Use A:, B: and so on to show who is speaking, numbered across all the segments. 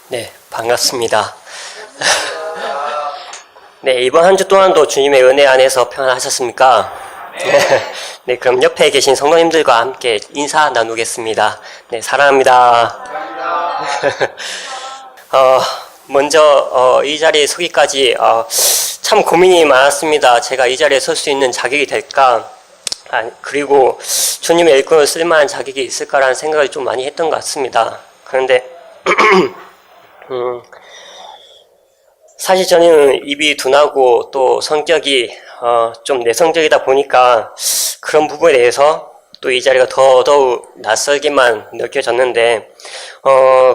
A: 네, 반갑습니다. 네, 이번 한 주 동안도 주님의 은혜 안에서 평안하셨습니까? 네, 그럼 옆에 계신 성도님들과 함께 인사 나누겠습니다. 네, 사랑합니다. 어, 먼저 이 자리에 서기까지 참 고민이 많았습니다. 제가 이 자리에 설 수 있는 자격이 될까? 그리고 주님의 일꾼을 쓸만한 자격이 있을까라는 생각을 좀 많이 했던 것 같습니다. 그런데 사실 저는 입이 둔하고 또 성격이 좀 내성적이다 보니까 그런 부분에 대해서 또 이 자리가 더더욱 낯설게만 느껴졌는데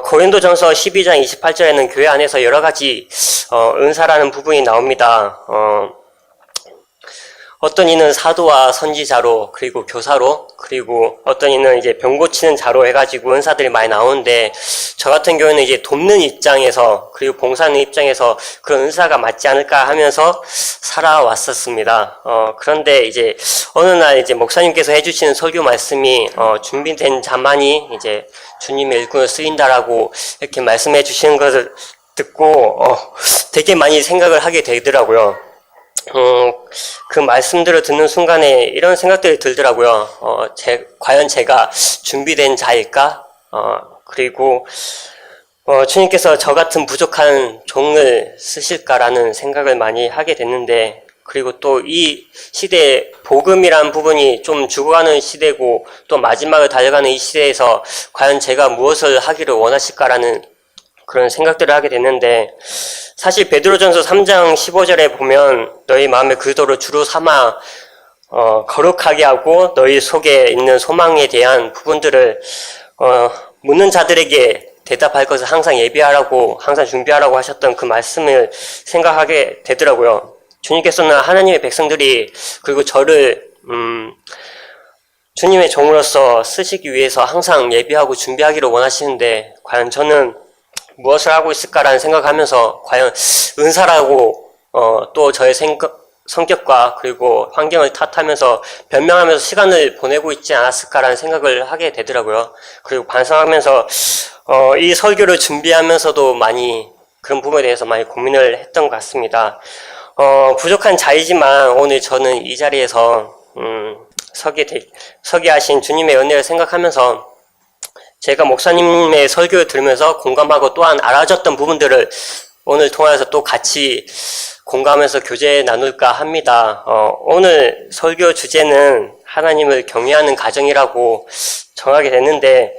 A: 고린도전서 12장 28절에는 교회 안에서 여러 가지 은사라는 부분이 나옵니다. 어떤 이는 사도와 선지자로, 그리고 교사로, 그리고 어떤 이는 이제 병 고치는 자로 해가지고 은사들이 많이 나오는데, 저 같은 경우는 이제 돕는 입장에서, 그리고 봉사하는 입장에서 그런 은사가 맞지 않을까 하면서 살아왔었습니다. 그런데 이제 어느 날 이제 목사님께서 해주시는 설교 말씀이, 준비된 자만이 이제 주님의 일꾼을 쓰인다라고 이렇게 말씀해 주시는 것을 듣고, 되게 많이 생각을 하게 되더라고요. 그 말씀들을 듣는 순간에 이런 생각들이 들더라고요. 과연 제가 준비된 자일까? 그리고, 주님께서 저 같은 부족한 종을 쓰실까라는 생각을 많이 하게 됐는데, 그리고 또 이 시대에 복음이란 부분이 좀 죽어가는 시대고, 또 마지막을 달려가는 이 시대에서 과연 제가 무엇을 하기를 원하실까라는 그런 생각들을 하게 됐는데, 사실 베드로전서 3장 15절에 보면 너희 마음의 그리스도를 주로 삼아 거룩하게 하고 너희 속에 있는 소망에 대한 부분들을 묻는 자들에게 대답할 것을 항상 예비하라고, 항상 준비하라고 하셨던 그 말씀을 생각하게 되더라고요. 주님께서는 하나님의 백성들이, 그리고 저를 주님의 종으로서 쓰시기 위해서 항상 예비하고 준비하기를 원하시는데, 과연 저는 무엇을 하고 있을까라는 생각하면서 과연 은사라고 또 저의 성격과 그리고 환경을 탓하면서 변명하면서 시간을 보내고 있지 않았을까라는 생각을 하게 되더라고요. 그리고 반성하면서 이 설교를 준비하면서도 많이 그런 부분에 대해서 많이 고민을 했던 것 같습니다. 부족한 자이지만 오늘 저는 이 자리에서 서게 하신 주님의 은혜를 생각하면서 제가 목사님의 설교를 들으면서 공감하고 또한 알아졌던 부분들을 오늘 통해서 또 같이 공감해서 교제 나눌까 합니다. 오늘 설교 주제는 하나님을 경외하는 가정이라고 정하게 됐는데,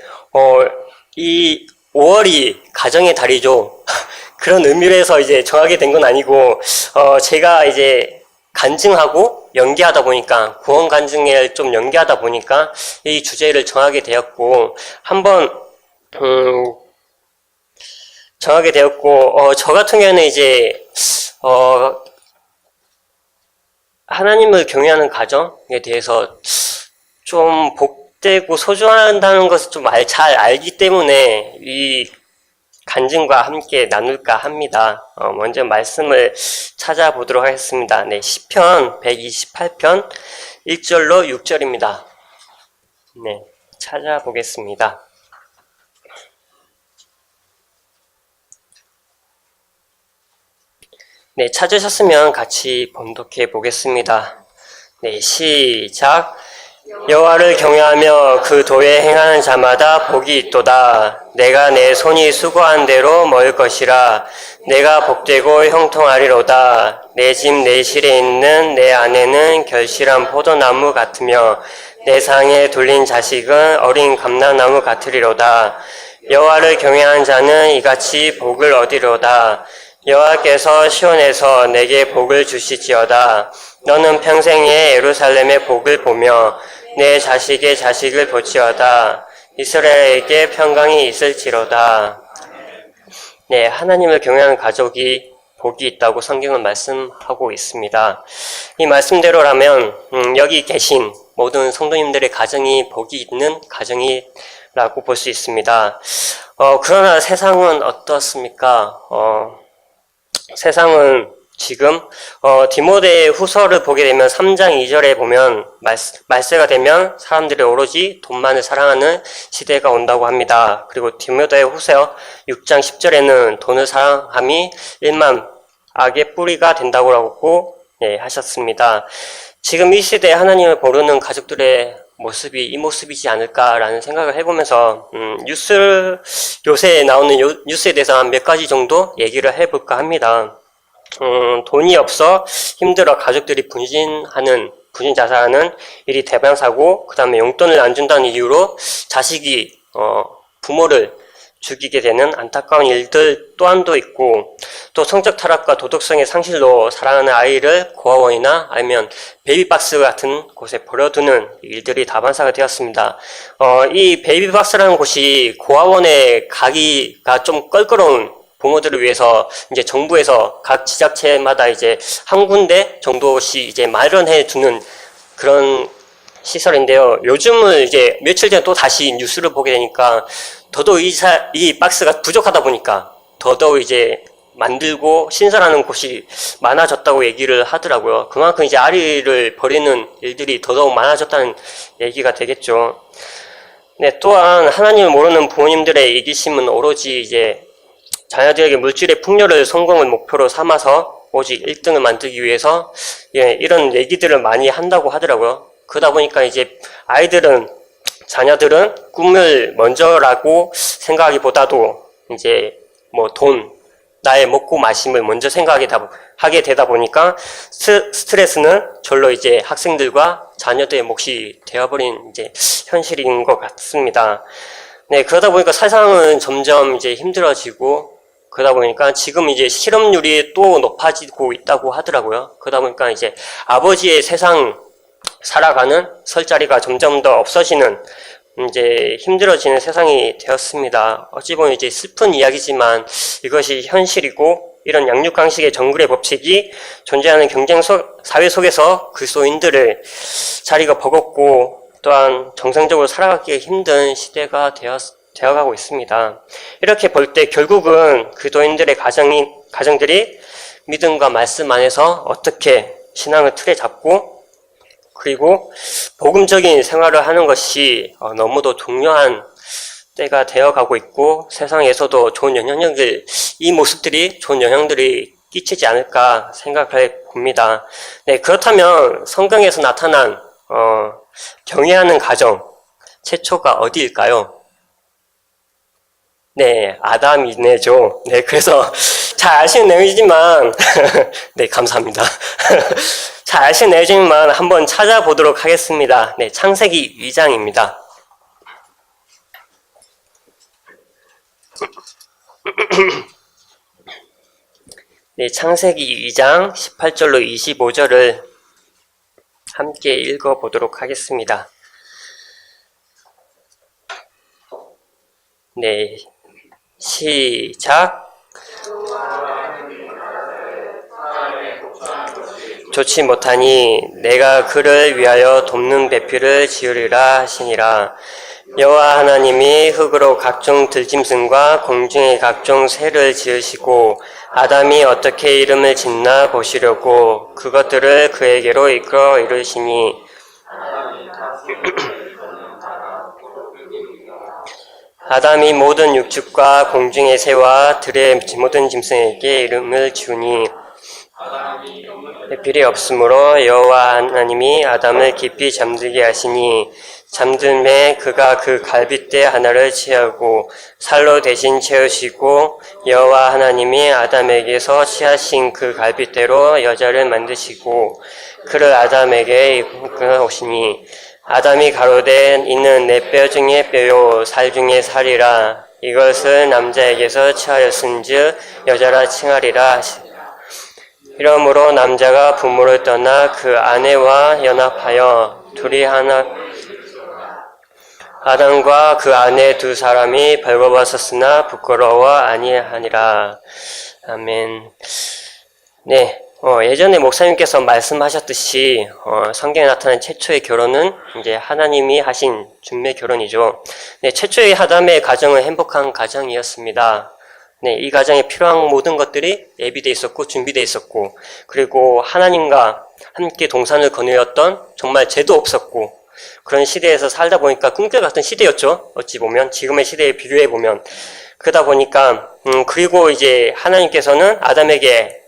A: 이 5월이 가정의 달이죠. 그런 의미로 해서 이제 정하게 된 건 아니고, 제가 이제 간증하고 연기하다 보니까, 구원 간증을 좀 연기하다 보니까 이 주제를 정하게 되었고, 정하게 되었고, 저 같은 경우는 이제, 하나님을 경외하는 가정에 대해서 좀 복되고 소중하다는 것을 좀 잘 알기 때문에 이 간증과 함께 나눌까 합니다. 먼저 말씀을 찾아보도록 하겠습니다. 네, 시편 128편 1절로 6절입니다. 네, 찾아보겠습니다. 네, 찾으셨으면 같이 번독해 보겠습니다. 네, 시작. 여호와를 경외하며 그 도에 행하는 자마다 복이 있도다. 내가 내 손이 수고한 대로 먹을 것이라. 내가 복되고 형통하리로다. 내 집 내 실에 있는 내 아내는 결실한 포도나무 같으며 내 상에 둘린 자식은 어린 감람나무 같으리로다. 여호와를 경외하는 자는 이같이 복을 얻으리로다. 여호와께서 시온에서 내게 복을 주시지어다. 너는 평생에 예루살렘의 복을 보며 내 자식의 자식을 볼지어다. 이스라엘에게 평강이 있을지로다. 네, 하나님을 경외하는 가족이 복이 있다고 성경은 말씀하고 있습니다. 이 말씀대로라면 여기 계신 모든 성도님들의 가정이 복이 있는 가정이라고 볼 수 있습니다. 그러나 세상은 어떻습니까? 세상은 지금 디모데 후서를 보게 되면 3장 2절에 보면 말세가 되면 사람들이 오로지 돈만을 사랑하는 시대가 온다고 합니다. 그리고 디모데 후서 6장 10절에는 돈을 사랑함이 일만 악의 뿌리가 된다고 하셨습니다. 지금 이 시대에 하나님을 모르는 가족들의 모습이 이 모습이지 않을까라는 생각을 해보면서 요새 나오는 뉴스에 대해서 한 몇 가지 정도 얘기를 해볼까 합니다. 돈이 없어 힘들어 가족들이 분신자살하는 일이 대방사고, 그 다음에 용돈을 안 준다는 이유로 자식이 부모를 죽이게 되는 안타까운 일들 또한도 있고, 또 성적 타락과 도덕성의 상실로 사랑하는 아이를 고아원이나 아니면 베이비박스 같은 곳에 버려두는 일들이 다반사가 되었습니다. 이 베이비박스라는 곳이 고아원에 가기가 좀 껄끄러운 부모들을 위해서 이제 정부에서 각 지자체마다 이제 한 군데 정도씩 이제 마련해 두는 그런 시설인데요. 요즘은 이제 며칠 전에 또 다시 뉴스를 보게 되니까 더더욱 이 박스가 부족하다 보니까 더더욱 이제 만들고 신설하는 곳이 많아졌다고 얘기를 하더라고요. 그만큼 이제 아이를 버리는 일들이 더더욱 많아졌다는 얘기가 되겠죠. 네, 또한 하나님을 모르는 부모님들의 이기심은 오로지 이제 자녀들에게 물질의 풍요를 성공을 목표로 삼아서 오직 1등을 만들기 위해서 이런 얘기들을 많이 한다고 하더라고요. 그러다 보니까 이제 자녀들은 꿈을 먼저라고 생각하기보다도 이제 나의 먹고 마심을 먼저 생각하게 되다 보니까 스트레스는 절로 이제 학생들과 자녀들의 몫이 되어버린 이제 현실인 것 같습니다. 네, 그러다 보니까 세상은 점점 이제 힘들어지고, 그러다 보니까 지금 이제 실업률이 또 높아지고 있다고 하더라고요. 그러다 보니까 이제 아버지의 세상 살아가는 설 자리가 점점 더 없어지는 이제 힘들어지는 세상이 되었습니다. 어찌 보면 이제 슬픈 이야기지만 이것이 현실이고, 이런 양육강식의 정글의 법칙이 존재하는 경쟁 사회 속에서 그리스도인들의 자리가 버겁고, 또한 정상적으로 살아가기 힘든 시대가 되어가고 있습니다. 이렇게 볼 때 결국은 그리스도인들의 가정들이 믿음과 말씀 안에서 어떻게 신앙을 틀에 잡고, 그리고 복음적인 생활을 하는 것이 너무도 중요한 때가 되어가고 있고, 세상에서도 이 모습들이 좋은 영향들이 끼치지 않을까 생각해 봅니다. 네, 그렇다면 성경에서 나타난 경외하는 가정 최초가 어디일까요? 네, 아담이네죠. 네, 그래서 잘 아시는 내용이지만 네, 감사합니다. 잘 아시는 내용이지만 한번 찾아보도록 하겠습니다. 네, 창세기 2장입니다. 네, 창세기 2장 18절로 25절을 함께 읽어보도록 하겠습니다. 네, 시작. 좋지 못하니 내가 그를 위하여 돕는 배필을 지으리라 하시니라. 여호와 하나님이 흙으로 각종 들짐승과 공중의 각종 새를 지으시고, 아담이 어떻게 이름을 짓나 보시려고 그것들을 그에게로 이끌어 이르시니, 아담이 모든 육축과 공중의 새와 들의 모든 짐승에게 이름을 지으니, 배필이 없으므로 여호와 하나님이 아담을 깊이 잠들게 하시니, 잠들매 그가 그 갈빗대 하나를 취하고 살로 대신 채우시고, 여호와 하나님이 아담에게서 취하신 그 갈빗대로 여자를 만드시고 그를 아담에게 이끌어 오시니, 아담이 가로되 이는 내 뼈 중에 뼈요 살 중에 살이라. 이것을 남자에게서 취하였은즉 여자라 칭하리라. 이러므로 남자가 부모를 떠나 그 아내와 연합하여 둘이 하나. 아담과 그 아내 두 사람이 벌거벗었으나 부끄러워 아니하니라. 아멘. 네. 예전에 목사님께서 말씀하셨듯이 성경에 나타난 최초의 결혼은 이제 하나님이 하신 준매 결혼이죠. 네, 최초의 아담의 가정은 행복한 가정이었습니다. 네, 이 가정에 필요한 모든 것들이 예비되어 있었고 준비되어 있었고, 그리고 하나님과 함께 동산을 거느렸던 정말 죄도 없었고, 그런 시대에서 살다 보니까 꿈결 같은 시대였죠. 어찌 보면 지금의 시대에 비교해 보면. 그러다 보니까 그리고 이제 하나님께서는 아담에게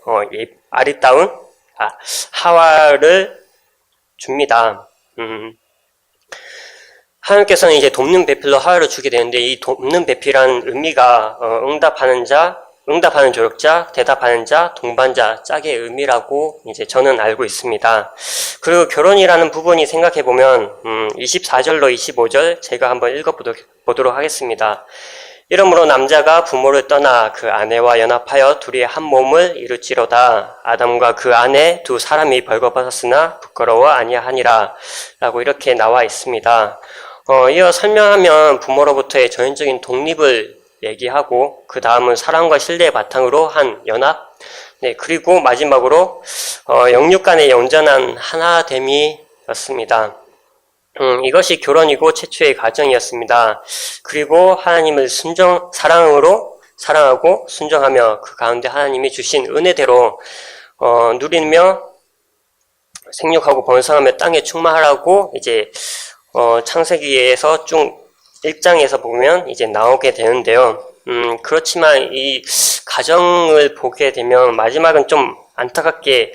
A: 아리따운 하와를 줍니다. 하나님께서는 이제 돕는 배필로 하와를 주게 되는데, 이 돕는 배필이라는 의미가 응답하는 조력자, 대답하는 자, 동반자, 짝의 의미라고 이제 저는 알고 있습니다. 그리고 결혼이라는 부분이 생각해보면 24절로 25절 제가 한번 읽어보도록 하겠습니다. 이러므로 남자가 부모를 떠나 그 아내와 연합하여 둘이 한 몸을 이룰지로다. 아담과 그 아내 두 사람이 벌거벗었으나 부끄러워 아니하니라 라고 이렇게 나와 있습니다. 이어 설명하면 부모로부터의 전인적인 독립을 얘기하고, 그 다음은 사랑과 신뢰의 바탕으로 한 연합, 네, 그리고 마지막으로 영육 간의 영전한 하나됨이었습니다. 이것이 결혼이고 최초의 가정이었습니다. 그리고 하나님을 사랑하고 순종하며 그 가운데 하나님이 주신 은혜대로 누리며 생육하고 번성하며 땅에 충만하라고 이제 창세기에서 쭉 1장에서 보면 이제 나오게 되는데요. 그렇지만 이 가정을 보게 되면 마지막은 좀 안타깝게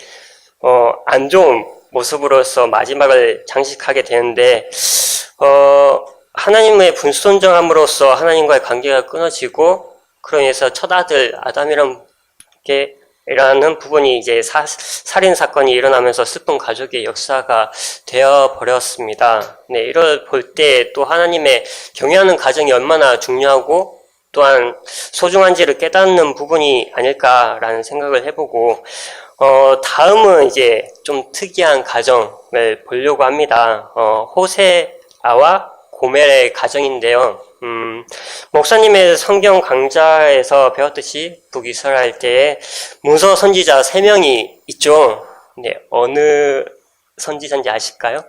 A: 안 좋은 모습으로서 마지막을 장식하게 되는데, 하나님의 불순종함으로써 하나님과의 관계가 끊어지고, 그로 인해서 첫 아들 아담이라는 부분이 이제 살인 사건이 일어나면서 슬픈 가족의 역사가 되어 버렸습니다. 네, 이걸 볼 때 또 하나님의 경외하는 가정이 얼마나 중요하고 또한 소중한지를 깨닫는 부분이 아닐까라는 생각을 해보고, 다음은 이제 좀 특이한 가정을 보려고 합니다. 호세아와 고멜의 가정인데요. 목사님의 성경 강좌에서 배웠듯이 북이스라엘 때에 문서 선지자 3명이 있죠. 네, 어느 선지자인지 아실까요?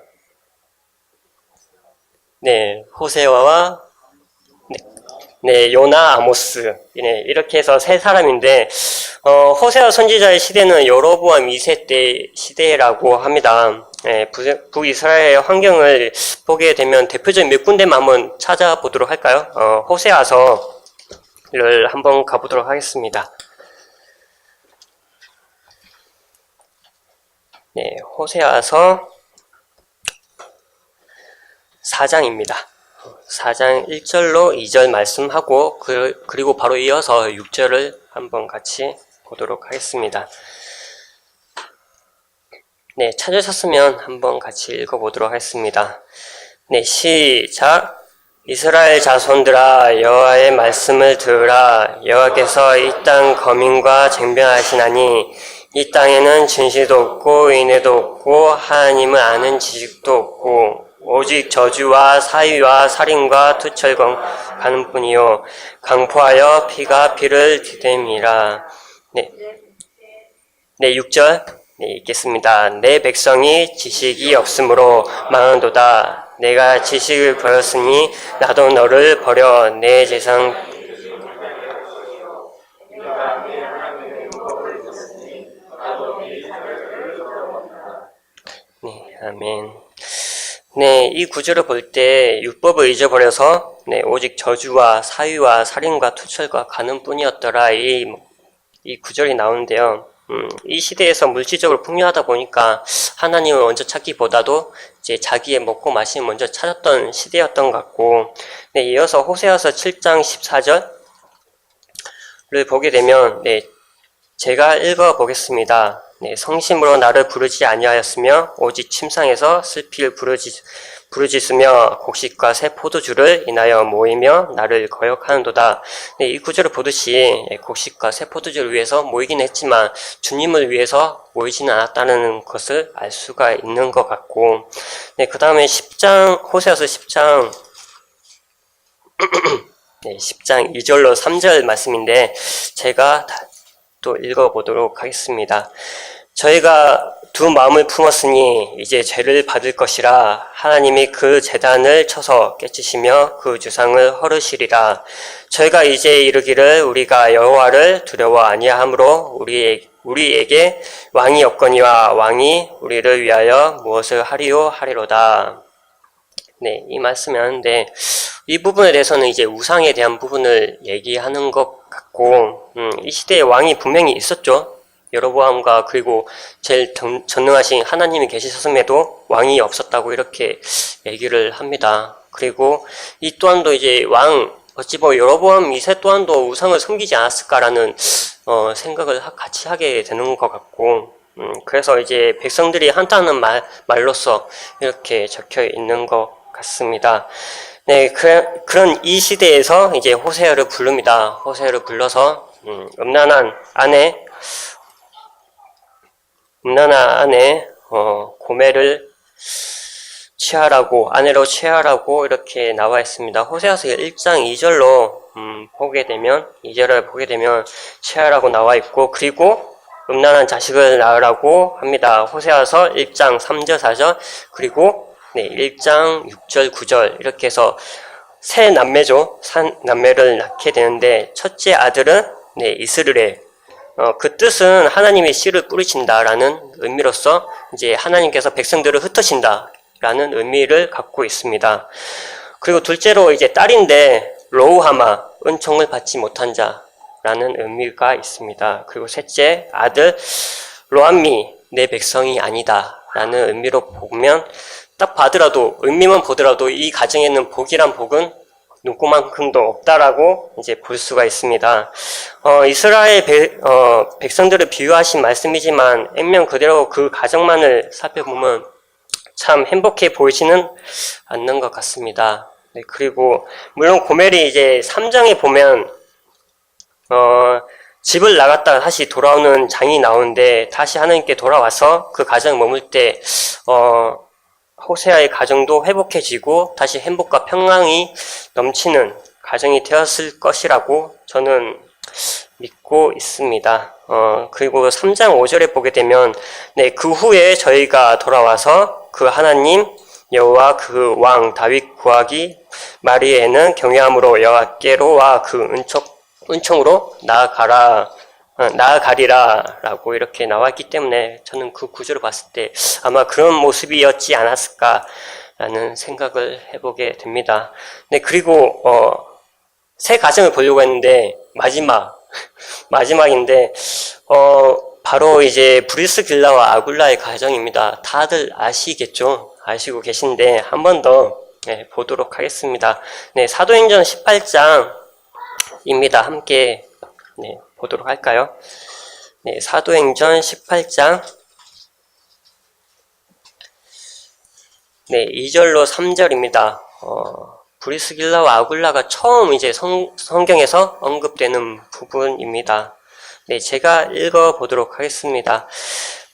A: 네, 호세아와 네, 요나, 아모스. 네, 이렇게 해서 3사람인데, 호세아 선지자의 시대는 여로보암 2세 때 시대라고 합니다. 네, 북이스라엘의 환경을 보게 되면 대표적인 몇 군데만 한번 찾아보도록 할까요? 호세아서를 한번 가보도록 하겠습니다. 네, 호세아서 4장입니다. 4장 1절로 2절 말씀하고 그리고 바로 이어서 6절을 한번 같이 보도록 하겠습니다. 네, 찾으셨으면 한번 같이 읽어보도록 하겠습니다. 네, 시작. 이스라엘 자손들아, 여호와의 말씀을 들으라. 여호와께서 이 땅 거민과 쟁변하시나니 이 땅에는 진실도 없고 인애도 없고 하나님을 아는 지식도 없고 오직 저주와 사위와 살인과 투철건 가는 뿐이요 강포하여 피가 피를 디댐이라. 네, 6절 네, 읽겠습니다. 내 백성이 지식이 없으므로 망한도다. 내가 지식을 버렸으니 나도 너를 버려 내 재상 네, 아멘. 네, 이 구절을 볼 때 율법을 잊어버려서 오직 저주와 사위와 살인과 투철과 가는 뿐이었더라 이 구절이 나오는데요. 이 시대에서 물질적으로 풍요하다 보니까 하나님을 먼저 찾기보다도 이제 자기의 먹고 마시는 먼저 찾았던 시대였던 것 같고, 네, 이어서 호세아서 7장 14절을 보게 되면 제가 읽어보겠습니다. 네, 성심으로 나를 부르지 아니하였으며 오직 침상에서 슬피를 부르짖으며 곡식과 새 포도주를 인하여 모이며 나를 거역하는도다. 네, 이 구절을 보듯이 곡식과 새 포도주를 위해서 모이긴 했지만 주님을 위해서 모이지는 않았다는 것을 알 수가 있는 것 같고, 네, 그 다음에 10장 호세아서 10장 네, 10장 2절로 3절 말씀인데 제가 또 읽어보도록 하겠습니다. 저희가 두 마음을 품었으니 이제 죄를 받을 것이라. 하나님이 그 제단을 쳐서 깨치시며 그 주상을 헐으시리라. 저희가 이제 이르기를 우리가 여호와를 두려워 아니하므로 우리에게 왕이 없거니와 왕이 우리를 위하여 무엇을 하리요 하리로다. 네, 이 말씀이었는데 이 부분에 대해서는 이제 우상에 대한 부분을 얘기하는 것 같고, 이 시대에 왕이 분명히 있었죠. 여로보암과 그리고 제일 전능하신 하나님이 계시셨음에도 왕이 없었다고 이렇게 얘기를 합니다. 그리고 이 또한도 이제 어찌 보면 여로보암 2세 또한도 우상을 섬기지 않았을까라는 생각을 같이 하게 되는 것 같고, 그래서 이제 백성들이 한다는 말로써 이렇게 적혀 있는 것 같습니다. 네, 그런 이 시대에서 이제 호세아를 부릅니다. 호세아를 불러서 음란한 아내 고멜을 아내로 취하라고 이렇게 나와 있습니다. 호세아서 1장 2절로 보게 되면 2절을 보게 되면 취하라고 나와 있고, 그리고 음란한 자식을 낳으라고 합니다. 호세아서 1장 3절 4절 그리고 1장 6절 9절 이렇게 해서 세 남매죠. 남매를 낳게 되는데, 첫째 아들은 이스르엘. 그 뜻은 하나님의 씨를 뿌리신다라는 의미로서 이제 하나님께서 백성들을 흩으신다라는 의미를 갖고 있습니다. 그리고 둘째로 이제 딸인데 로우하마, 은총을 받지 못한 자라는 의미가 있습니다. 그리고 셋째 아들 로암미, 내 백성이 아니다라는 의미로 보면 딱 의미만 보더라도 이 가정에는 복이란 복은 눈꼽만큼도 없다라고 이제 볼 수가 있습니다. 이스라엘 백성들을 비유하신 말씀이지만 액면 그대로 그 가정만을 살펴보면 참 행복해 보이지는 않는 것 같습니다. 네, 그리고 물론 고멜이 이제 3장에 보면 집을 나갔다가 다시 돌아오는 장이 나오는데, 다시 하나님께 돌아와서 그 가정에 머물 때 호세아의 가정도 회복해지고 다시 행복과 평강이 넘치는 가정이 되었을 것이라고 저는 믿고 있습니다. 그리고 3장 5절에 보게 되면 그 후에 저희가 돌아와서 그 하나님 여호와 그 왕 다윗 구하기 마리에는 경외함으로 여호와께로와 그 은총으로 나아가리라 라고 이렇게 나왔기 때문에 저는 그 구절을 봤을 때 아마 그런 모습이었지 않았을까라는 생각을 해보게 됩니다. 네, 그리고 새 가정을 보려고 했는데 마지막인데 바로 이제 브리스길라와 아굴라의 가정입니다. 다들 아시겠죠? 아시고 계신데 한 번 더 보도록 하겠습니다. 네, 사도행전 18장입니다. 함께 보도록 할까요? 네, 사도행전 18장 2절로 3절입니다. 브리스길라와 아굴라가 처음 이제 성경에서 언급되는 부분입니다. 네, 제가 읽어보도록 하겠습니다.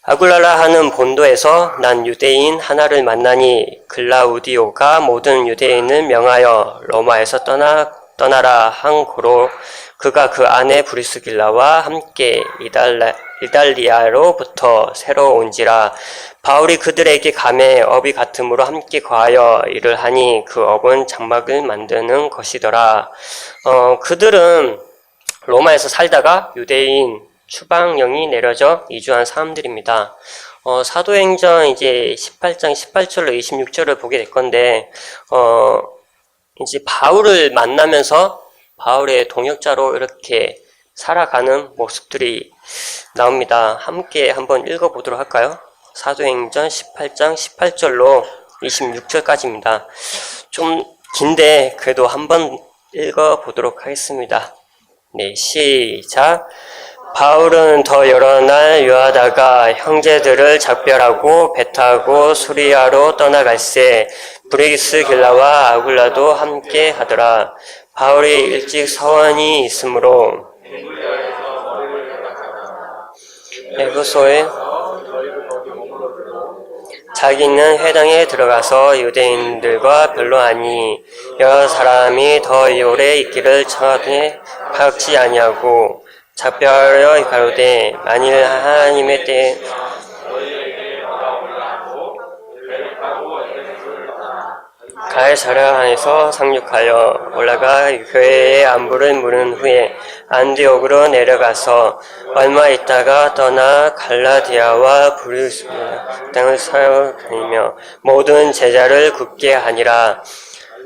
A: 아굴라라 하는 본도에서 난 유대인 하나를 만나니 글라우디오가 모든 유대인을 명하여 로마에서 떠나라 한 고로 그가 그 아내 브리스길라와 함께 이달리아로부터 새로 온지라. 바울이 그들에게 감에 업이 같음으로 함께 거하여 일을 하니 그 업은 장막을 만드는 것이더라. 그들은 로마에서 살다가 유대인 추방령이 내려져 이주한 사람들입니다. 사도행전 이제 18장 18절로 26절을 보게 될 건데, 이제 바울을 만나면서 바울의 동역자로 이렇게 살아가는 모습들이 나옵니다. 함께 한번 읽어보도록 할까요? 사도행전 18장 18절로 26절까지입니다. 좀 긴데 그래도 한번 읽어보도록 하겠습니다. 네, 시작. 바울은 더 여러 날 유하다가 형제들을 작별하고 배 타고 수리아로 떠나갈새 브리스길라와 아굴라도 함께 하더라. 바울이 일찍 서원이 있으므로 에베소에 자기는 회당에 들어가서 유대인들과 변론하니 여러 사람이 더 오래 있기를 청하되 파악지 아니하고 작별하여 가로되 만일 하나님의 때에 가이사랴 안에서 상륙하여 올라가 교회의 안부를 물은 후에 안디옥으로 내려가서 얼마 있다가 떠나 갈라디아와 브루스야 땅을 사여 다니며 모든 제자를 굳게 하니라.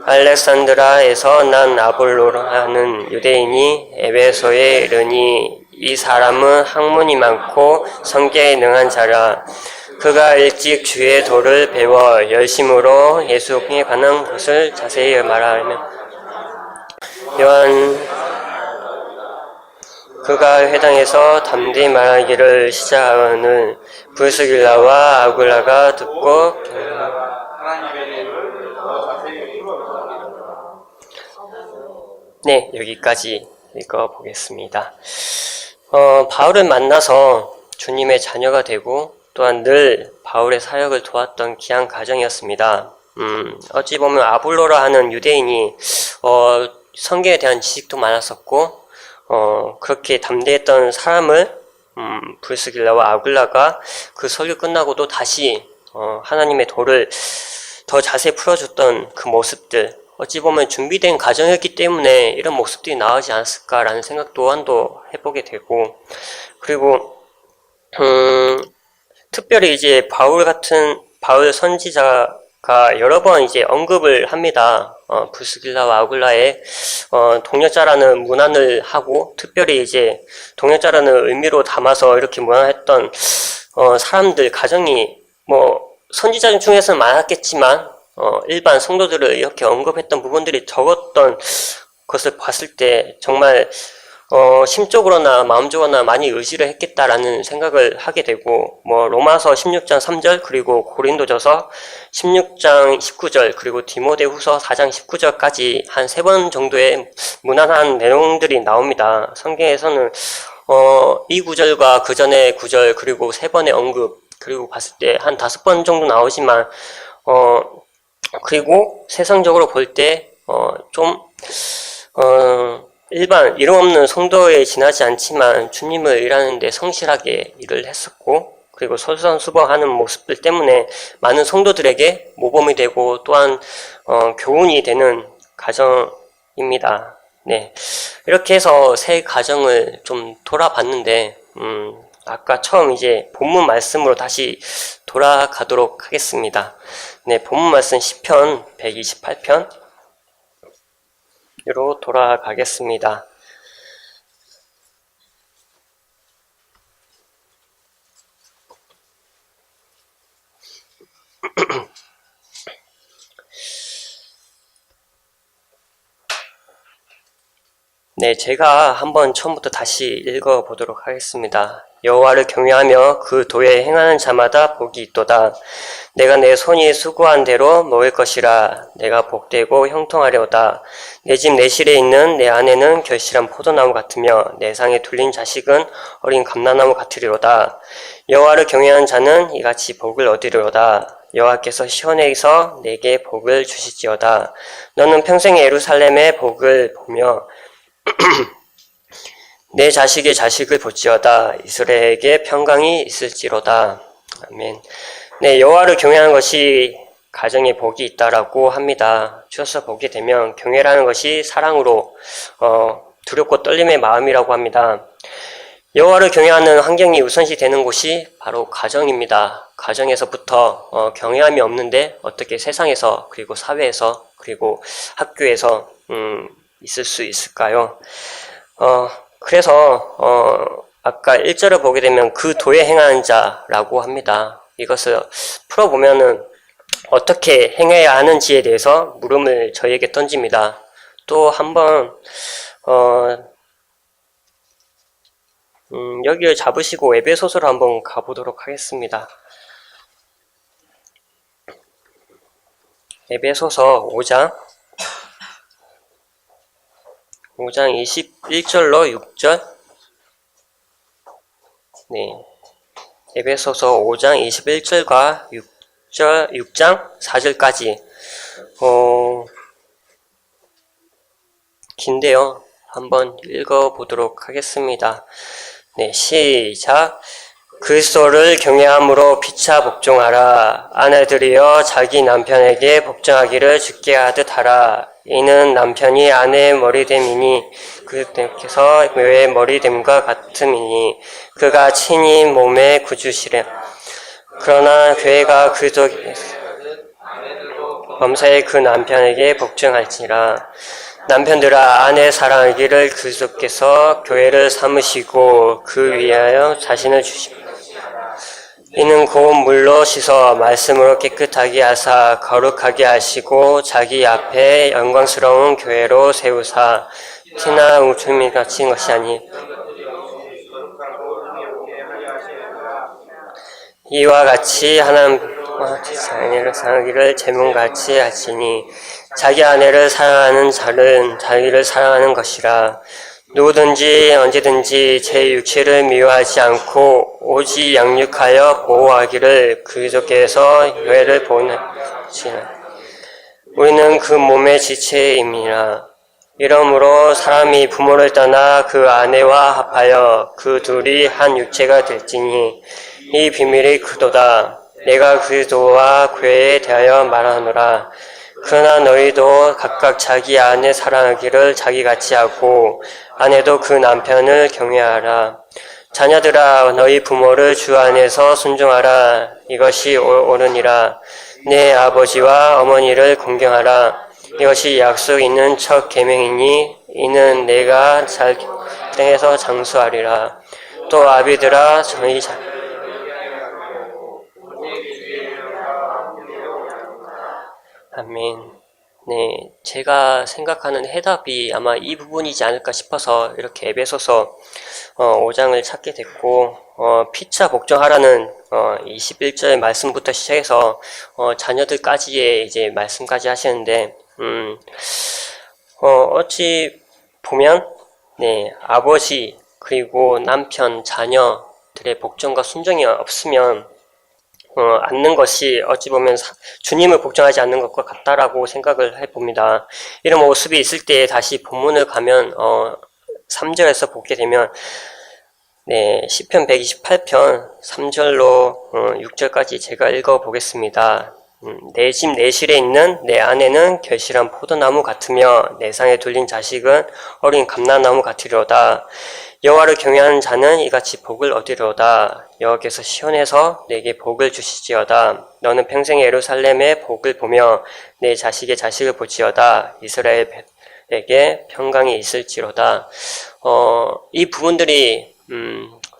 A: 알렉산드라에서 난 아볼로라는 유대인이 에베소에 이르니 이 사람은 학문이 많고 성계에 능한 자라. 그가 일찍 주의 도를 배워 열심으로 예수께 가는 것을 자세히 말하며 그가 회당에서 담대히 말하기를 시작하는 브스길라와 아굴라가 듣고 네, 여기까지 읽어보겠습니다. 바울을 만나서 주님의 자녀가 되고 또한 늘 바울의 사역을 도왔던 귀한 가정이었습니다. 어찌 보면 아볼로라 하는 유대인이 성경에 대한 지식도 많았었고 그렇게 담대했던 사람을 브리스길라와 아굴라가 그 설교 끝나고도 다시 하나님의 도를 더 자세히 풀어줬던 그 모습들, 어찌 보면 준비된 과정이었기 때문에 이런 모습들이 나오지 않았을까라는 생각 또한도 해보게 되고, 그리고 특별히 이제 바울 선지자가 여러 번 이제 언급을 합니다. 브스길라와 아굴라의 동역자라는 문안을 하고, 특별히 이제 동역자라는 의미로 담아서 이렇게 문안했던 사람들 가정이 뭐 선지자 중에서는 많았겠지만 일반 성도들을 이렇게 언급했던 부분들이 적었던 것을 봤을 때 정말 심적으로나 마음적으로나 많이 의지를 했겠다라는 생각을 하게 되고, 뭐 로마서 16장 3절 그리고 고린도전서 16장 19절 그리고 디모데후서 4장 19절까지 한 3번 정도의 무난한 내용들이 나옵니다. 성경에서는 이 구절과 그 전의 구절 그리고 3번의 언급 그리고 봤을 때 한 5번 정도 나오지만 그리고 세상적으로 볼 때 일반 이름 없는 성도에 지나지 않지만 주님을 일하는데 성실하게 일을 했었고, 그리고 솔선수범하는 모습들 때문에 많은 성도들에게 모범이 되고 또한 교훈이 되는 가정입니다. 네, 이렇게 해서 새 가정을 좀 돌아봤는데 아까 처음 이제 본문 말씀으로 다시 돌아가도록 하겠습니다. 네, 본문 말씀 시편 128편 로 돌아가겠습니다. 네, 제가 한번 처음부터 다시 읽어보도록 하겠습니다. 여호와를 경외하며 그 도에 행하는 자마다 복이 있도다. 내가 내 손이 수고한 대로 먹을 것이라. 내가 복되고 형통하려다. 내 집 내실에 있는 내 아내는 결실한 포도나무 같으며 내 상에 둘린 자식은 어린 감람나무 같으리로다. 여호와를 경외하는 자는 이같이 복을 얻으리로다. 여호와께서 시온에서 내게 복을 주시지어다. 너는 평생 예루살렘의 복을 보며 내 자식의 자식을 볼지어다. 이스라엘에게 평강이 있을지로다. 아멘. 네, 여호와를 경외하는 것이 가정에 복이 있다라고 합니다. 주어서 보게 되면 경외라는 것이 사랑으로 두렵고 떨림의 마음이라고 합니다. 여호와를 경외하는 환경이 우선시 되는 곳이 바로 가정입니다. 가정에서부터 경외함이 없는데 어떻게 세상에서 그리고 사회에서 그리고 학교에서 있을 수 있을까요? 그래서 아까 1절을 보게 되면 그 도에 행하는 자라고 합니다. 이것을 풀어보면은 어떻게 행해야 하는지에 대해서 물음을 저희에게 던집니다. 또 한번 여기를 잡으시고 에베소서로 한번 가보도록 하겠습니다. 에베소서 5장 21절로 6절. 네. 에베소서 5장 21절과 6장 4절까지. 긴데요. 한번 읽어보도록 하겠습니다. 네, 시작. 그리스도를 경외함으로 피차 복종하라. 아내들이여 자기 남편에게 복종하기를 주께 하듯 하라. 이는 남편이 아내의 머리됨이니 그께서 교회의 머리됨과 같음이니 그가 친히 몸의 구주시래. 그러나 교회가 그리스도 범사에 그 남편에게 복종할지라. 남편들아 아내 사랑하기를 그리스도께서 교회를 삼으시고 그 위하여 자신을 주십니다. 이는 고운 물로 씻어 말씀으로 깨끗하게 하사 거룩하게 하시고 자기 앞에 영광스러운 교회로 세우사 티나 우춤이 갇힌 것이 아니 이와 같이 하나님과 아내를 사랑하기를 제 몸같이 하시니 자기 아내를 사랑하는 자는 자기를 사랑하는 것이라. 누구든지 언제든지 제 육체를 미워하지 않고 오직 양육하여 보호하기를 그리스도께서 교회를 보호하시나. 우리는 그 몸의 지체임이라. 이러므로 사람이 부모를 떠나 그 아내와 합하여 그 둘이 한 육체가 될지니 이 비밀이 크도다. 내가 그리스도와 교회에 대하여 말하노라. 그러나 너희도 각각 자기 아내 사랑하기를 자기같이 하고 아내도 그 남편을 경외하라. 자녀들아 너희 부모를 주 안에서 순종하라. 이것이 옳으니라. 내 아버지와 어머니를 공경하라. 이것이 약속 있는 첫 계명이니 이는 내가 잘 땅에서 장수하리라. 또 아비들아 저희 아멘. 네, 제가 생각하는 해답이 아마 이 부분이지 않을까 싶어서 이렇게 에베소서 5장을 찾게 됐고 피차 복종하라는 21절 말씀부터 시작해서 자녀들까지의 이제 말씀까지 하시는데 어찌 보면 네, 아버지 그리고 남편, 자녀들의 복종과 순종이 없으면 않는 것이 어찌 보면 주님을 복종하지 않는 것과 같다라고 생각을 해봅니다. 이런 모습이 있을 때 다시 본문을 가면 3절에서 보게 되면 네, 시편 128편 3절로 6절까지 제가 읽어보겠습니다. 내 집 내실에 있는 내 아내는 결실한 포도나무 같으며 내 상에 둘린 자식은 어린 감람나무 같으리로다. 여호와를 경외하는 자는 이같이 복을 얻으리로다. 여호와께서 시온에서 내게 복을 주시지어다. 너는 평생 예루살렘의 복을 보며 내 자식의 자식을 보지어다. 이스라엘에게 평강이 있을지로다. 이 부분들이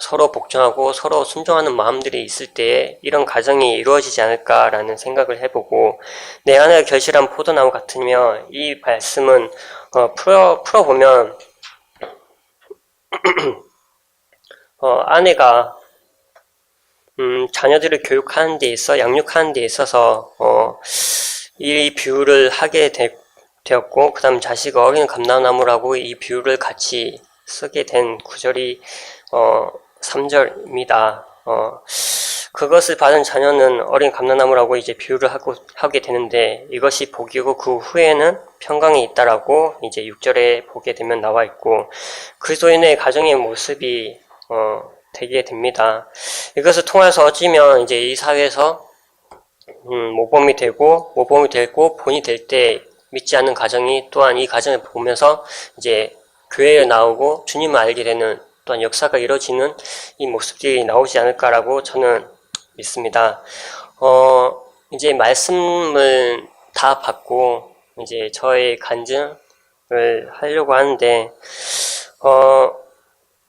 A: 서로 복종하고 서로 순종하는 마음들이 있을 때에 이런 가정이 이루어지지 않을까라는 생각을 해보고 내 아내가 결실한 포도나무 같으며 이 말씀은 풀어보면 아내가 자녀들을 교육하는 데 있어 양육하는 데 있어서 이 비유를 하게 되었고 그 다음 자식이 어린 감람나무라고 이 비유를 같이 쓰게 된 구절이 3절입니다. 그것을 받은 자녀는 어린 감람나무라고 이제 비유를 하게 되는데 이것이 복이고 그 후에는 평강이 있다라고 이제 6절에 보게 되면 나와 있고 그리스도인의 가정의 모습이 되게 됩니다. 이것을 통해서 어찌면 이제 이 사회에서 모범이 되고 본이 될 때 믿지 않는 가정이 또한 이 가정을 보면서 이제 교회에 나오고 주님을 알게 되는 또한 역사가 이루어지는 이 모습들이 나오지 않을까라고 저는 믿습니다. 이제 말씀을 다 받고 이제 저의 간증을 하려고 하는데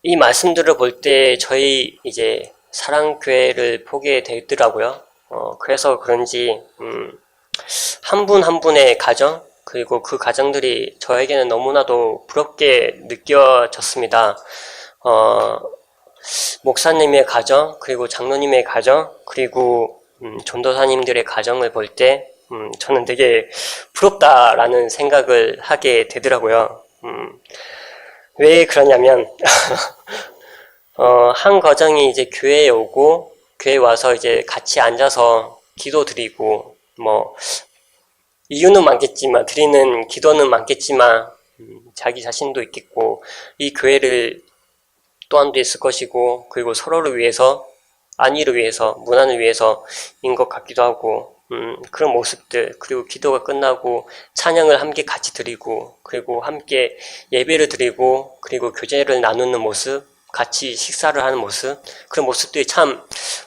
A: 이 말씀들을 볼 때 저희 이제 사랑교회를 보게 되더라고요. 그래서 그런지 한 분 한 분의 가정 그리고 그 가정들이 저에게는 너무나도 부럽게 느껴졌습니다. 목사님의 가정, 그리고 장로님의 가정, 그리고 전도사님들의 가정을 볼 때 저는 되게 부럽다라는 생각을 하게 되더라고요. 왜 그러냐면 한 가정이 이제 교회에 오고 교회에 와서 이제 같이 앉아서 기도 드리고 뭐 이유는 많겠지만 드리는 기도는 많겠지만 자기 자신도 있겠고 이 교회를 또한도 있을 것이고 그리고 서로를 위해서 안위를 위해서, 문안을 위해서인 것 같기도 하고, 그런 모습들, 그리고 기도가 끝나고 찬양을 함께 같이 드리고, 그리고 함께 예배를 드리고, 그리고 교제를 나누는 모습, 같이 식사를 하는 모습, 그런 모습들이 참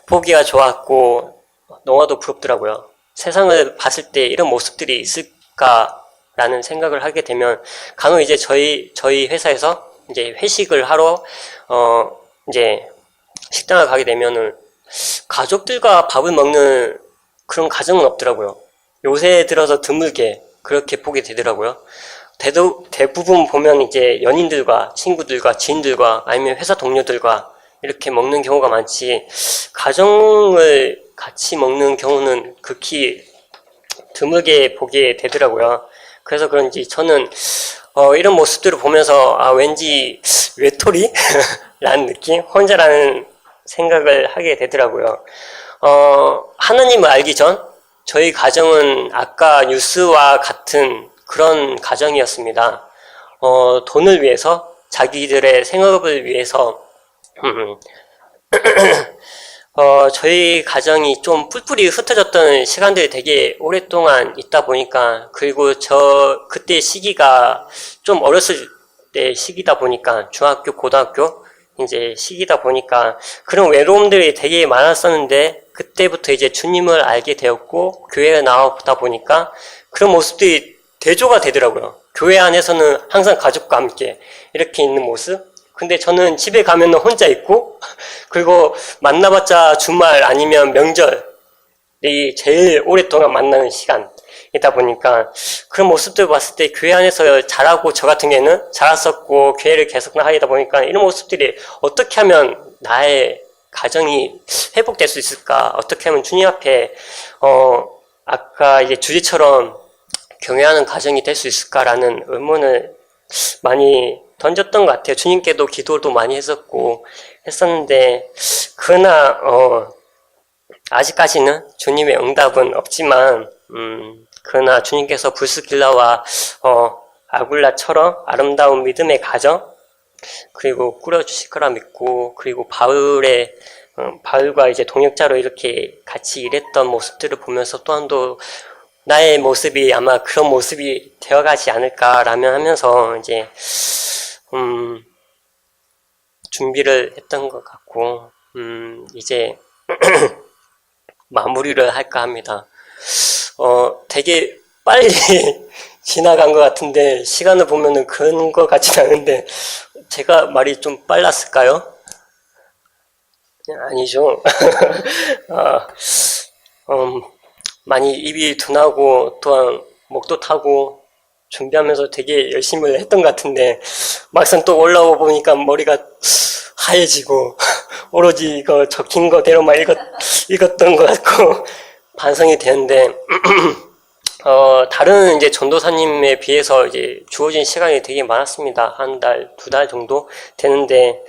A: 보기가 좋았고, 너무나도 부럽더라고요. 세상을 봤을 때 이런 모습들이 있을까라는 생각을 하게 되면, 간혹 이제 저희 회사에서 이제 회식을 하러, 이제 식당을 가게 되면은, 가족들과 밥을 먹는 그런 가정은 없더라고요. 요새 들어서 드물게 그렇게 보게 되더라고요. 대부분 보면 이제 연인들과 친구들과 지인들과 아니면 회사 동료들과 이렇게 먹는 경우가 많지, 가정을 같이 먹는 경우는 극히 드물게 보게 되더라고요. 그래서 그런지 저는 이런 모습들을 보면서 왠지 외톨이? 라는 느낌? 혼자라는 생각을 하게 되더라고요. 하나님을 알기 전 저희 가정은 아까 뉴스와 같은 그런 가정이었습니다. 돈을 위해서, 자기들의 생업을 위해서, 저희 가정이 좀 뿔뿔이 흩어졌던 시간들이 되게 오랫동안 있다 보니까, 그리고 그때 시기가 좀 어렸을 때 시기다 보니까, 중학교, 고등학교, 이제 시기다 보니까, 그런 외로움들이 되게 많았었는데, 그때부터 이제 주님을 알게 되었고, 교회에 나오다 보니까, 그런 모습들이 대조가 되더라고요. 교회 안에서는 항상 가족과 함께 이렇게 있는 모습, 근데 저는 집에 가면 혼자 있고, 그리고 만나봤자 주말 아니면 명절이 제일 오랫동안 만나는 시간이다 보니까, 그런 모습들 봤을 때 교회 안에서 자라고, 저 같은 경우에는 자랐었고 교회를 계속 하다 보니까, 이런 모습들이 어떻게 하면 나의 가정이 회복될 수 있을까, 어떻게 하면 주님 앞에 아까 이제 주제처럼 경외하는 가정이 될 수 있을까라는 의문을 많이 던졌던 것 같아요. 주님께도 기도도 많이 했었는데, 그러나 아직까지는 주님의 응답은 없지만, 그러나 주님께서 브루스길라와 아굴라처럼 아름다운 믿음의 가정, 그리고 꾸려주실 거라 믿고, 그리고 바울과 이제 동역자로 이렇게 같이 일했던 모습들을 보면서 또한도 나의 모습이 아마 그런 모습이 되어가지 않을까라며 하면서 이제 준비를 했던 것 같고, 이제 마무리를 할까 합니다. 되게 빨리 지나간 것 같은데, 시간을 보면은 그런 것 같진 않은데, 제가 말이 좀 빨랐을까요? 아니죠. 많이 입이 둔하고 또한 목도 타고 준비하면서 되게 열심히 했던 것 같은데, 막상 또 올라오고 보니까 머리가 하얘지고 오로지 이거 적힌 거대로만 읽었던 것 같고 반성이 되는데, 다른 이제 전도사님에 비해서 이제 주어진 시간이 되게 많았습니다. 한 달, 2달 정도 되는데,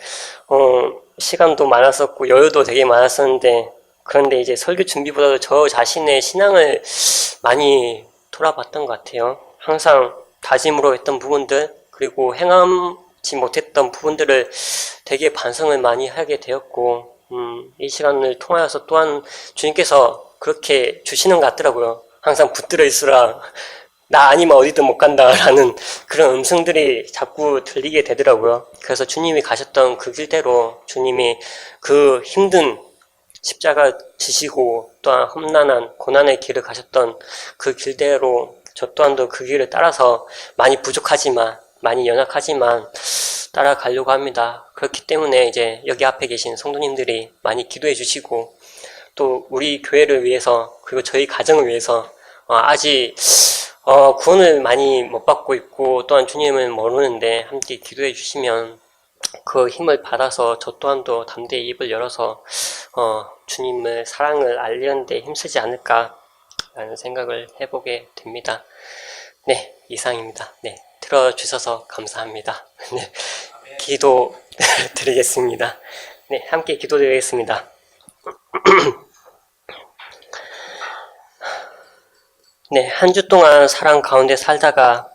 A: 시간도 많았었고 여유도 되게 많았었는데, 그런데 이제 설교 준비보다도 저 자신의 신앙을 많이 돌아봤던 것 같아요. 항상 다짐으로 했던 부분들, 그리고 행함지 못했던 부분들을 되게 반성을 많이 하게 되었고, 이 시간을 통하여서 또한 주님께서 그렇게 주시는 것 같더라고요. 항상 붙들어 있으라, 나 아니면 어디든 못 간다라는 그런 음성들이 자꾸 들리게 되더라고요. 그래서 주님이 가셨던 그 길대로, 주님이 그 힘든 십자가 지시고 또한 험난한 고난의 길을 가셨던 그 길대로 저 또한도 그 길을 따라서 많이 부족하지만, 많이 연약하지만 따라가려고 합니다. 그렇기 때문에 이제 여기 앞에 계신 성도님들이 많이 기도해 주시고, 또 우리 교회를 위해서, 그리고 저희 가정을 위해서 아직 구원을 많이 못 받고 있고 또한 주님을 모르는데 함께 기도해 주시면 그 힘을 받아서 저 또한도 담대히 입을 열어서 주님의 사랑을 알리는 데 힘쓰지 않을까 라는 생각을 해보게 됩니다. 네, 이상입니다. 네, 들어주셔서 감사합니다. 네, 기도 드리겠습니다. 네, 함께 기도드리겠습니다. 네, 한 주 동안 사랑 가운데 살다가,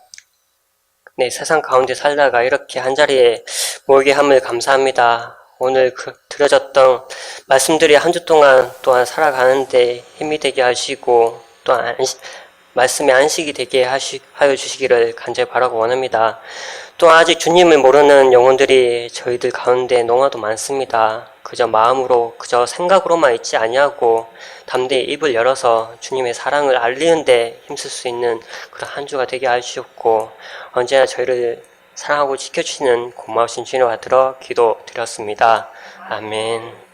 A: 네, 세상 가운데 살다가 이렇게 한자리에 모이게 함을 감사합니다. 오늘 들어졌던 말씀들이 한 주 동안 또한 살아가는데 힘이 되게 하시고 또한 말씀의 안식이 되게 하여 주시기를 간절히 바라고 원합니다. 또 아직 주님을 모르는 영혼들이 저희들 가운데 너무나도 많습니다. 그저 마음으로 그저 생각으로만 있지 아니하고 담대히 입을 열어서 주님의 사랑을 알리는데 힘쓸 수 있는 그런 한 주가 되게 하시옵고 언제나 저희를 사랑하고 지켜주시는 고마우신 주님을 받들어 기도드렸습니다. 아멘.